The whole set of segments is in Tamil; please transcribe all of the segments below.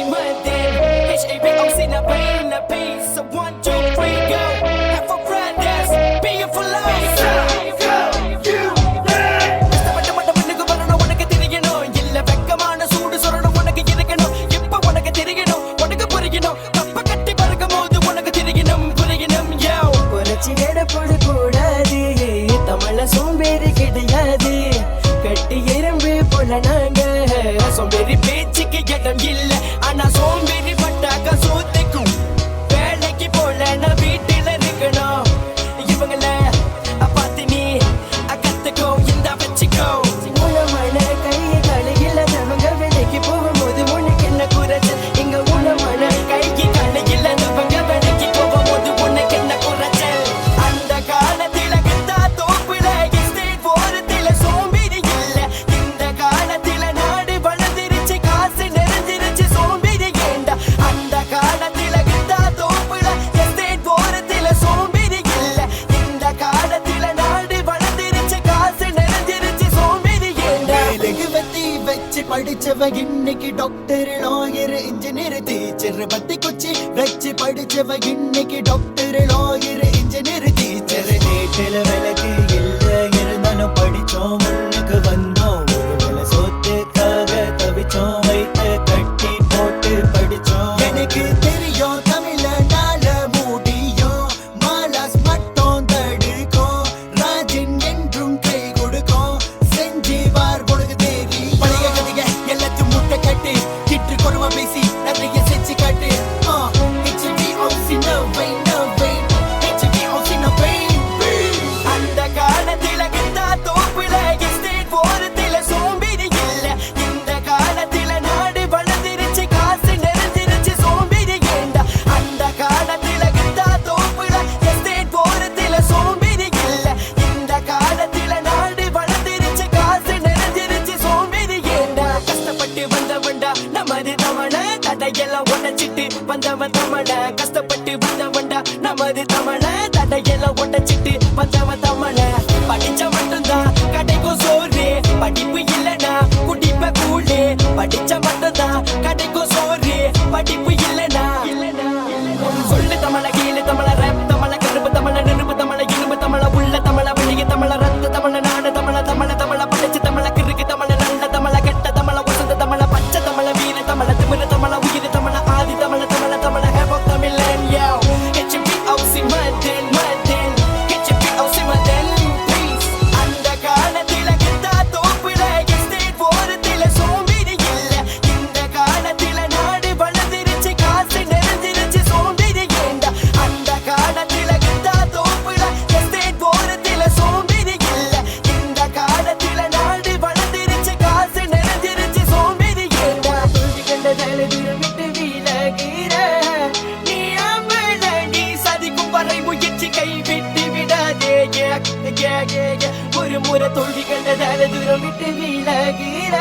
oxymotin. HIV, oxynapine, a piece. So 1, 2, 3, go. Have for brothers, being for life. கஷ்டப்பட்டு வரணும் உனக்கு தெரியணும். இல்ல வெக்கமான சூடு சொல்லணும் உனக்கு இருக்கணும். இப்ப உனக்கு தெரியணும், உனக்கு புரியணும். கப்ப கட்டி பறக்கும் போது உனக்கு தெரியணும், புரியணும். புரட்சி எடப்பட கூடாது, தமிழ சோம்பேறி கிடையாது. கட்டி எறும்பு போல நாங்க சோம்பேறி பேச்சுக்கு இடம் இல்ல. ஆனா சோம்பேறி பட்டாக்க சூத்துக்கும். வேலைக்கு போல நான் வீட்டில இருக்கணும். இவங்கள பார்த்து நீ கத்துக்கோ, இந்த வச்சுக்கோ. உணமான கை கலையில் அவங்க வேலைக்கு போகும்போது உனக்கு என்ன குறைச்சல்? இங்க உணவான கைக்கு கலையில் அவங்க வேலைக்கு போகும்போது உனக்கு என்ன குறைச்சல்? அந்த காலத்தில கிட்டா தோப்புல எஸ்டேட் போறதுல சோம்பேறி இல்ல. இந்த காலத்தில நாடு வளர்ந்துருச்சு, காசு நிறைஞ்சிருச்சு, சோம்பேறி ஏண்டா? அந்த காலத்தில கிட்டா தோப்புல எஸ்டேட் போறதுல சோம்பேறி இல்ல. இந்த காலத்தில நாடு வளர்ந்துருச்சு, காசு நிறைஞ்சிருச்சு, சோம்பேறி ஏண்டா? வெத்தி வச்சு படிச்சவ இன்னைக்கு டாக்டர், லாயர், இன்ஜினியர், டீச்சர். பத்தி குச்சி வச்சு படிச்சவ இன்னைக்கு டாக்டர், லாயர், இன்ஜினியர், டீச்சர். வீட்டுல விளக்கு இல்ல இருந்தாலும் படிச்சோம், முன்னுக்கு வந்தோம். ஒரு வேளை சொத்துக்காக தவிச்சோம், வைத்து கட்டி போட்டு படிச்சோம். எனக்கு தெரியும் தமிழனால முடியும், மாலாஸ் மட்டும் தடுக்கும். ராஜன் என்றும் கை கொடுக்கும், செஞ்சு வார் உனக்கு தேவி. பழைய கதைக எல்லாத்தையும் முட்டை கட்டு, கிட்டு கொடுமை பேசி நிறைய செஞ்சு காட்டு. அந்த காலத்தில கிட்டா தோப்புல எஸ்டேட் போறதுல சோம்பேறி இல்ல. இந்த காலத்தில நாடு வளர்ந்துருச்சு, காசு நிறைஞ்சிருச்சு, சோம்பேறி ஏண்டா? அந்த காலத்தில கிட்டா தோப்புல எஸ்டேட் போறதுல சோம்பேறி இல்ல. இந்த காலத்தில நாடு வளர்ந்துருச்சு, காசு நிறைஞ்சிருச்சு, சோம்பேறி ஏண்டா? கஷ்டப்பட்டு வந்தவன்டா நமது தமிழ, தடையெல்லாம் உடைச்சிட்டு வந்தவன் தமிழ. கஷ்டப்பட்டு வந்தவன்டா நமது தமிழ, தடையெல்லாம் உடைச்சிட்டு வந்தவன் தமிழ. படிச்ச மட்டும்தான் கிடைக்கும் சோறு, படிப்பு இல்லனா குடிப்ப கூழு. படிச்ச மட்டும்தான் கிடைக்கும் சோறு, படிப்பு இல்லனா சொல்லு தமிழ, கீழு தமிழ, ரேப் தமிழ, கருப்பு தமிழ, நெருப்பு தமிழ, இரும்பு தமிழ, உள்ள தமிழ, வெளிய தமிழ, ரத்த தமிழ, நாடு தமிழ, தமிழ தமிழ, படிச்ச தமிழ, கிறுக்கு தமிழ, நல்ல தமிழ, கெட்ட தமிழ, வசந்த தமிழ, பச்சை தமிழ, வீர தமிழ, திமிர தமிழ, உயிர் தமிழ, ஆதி தமிழ, தமிழ தமிழ, ஹேப் ஆஃப் தமிழன். HB oxymotin, HB oxymotin, please. அந்த காலத்தில கிட்டா தோப்புல எஸ்டேட் போறதுல சோம்பேறி இல்ல. இந்த காலத்தில நாடு வளர்ந்துருச்சு, காசு நிறைஞ்சிருச்சு, சோம்பேறி ஏண்டா? அந்த காலத்தில கிட்டா தோப்புல எஸ்டேட் போறதுல சோம்பேறி இல்ல. இந்த காலத்தில நாடு வளர்ந்துருச்சு, காசு நிறைஞ்சிருச்சு, சோம்பேறி ஏண்டா? தோல்வி கண்ட தலைவரை விட்டு விலகிற நீ அம்பல, நீ சதிக்கும் வரை முயற்சி கைவிட்டு விடாதே. ஒரு முறை தோல்வி கண்டதால தூரம் விட்டு விலகிற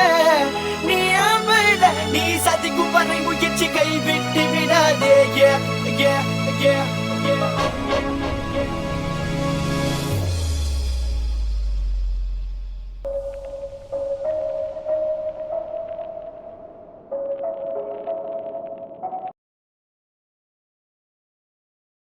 நீ அம்பல, நீ சதிக்கும் வரை முயற்சி கைவிட்டு விடாதே.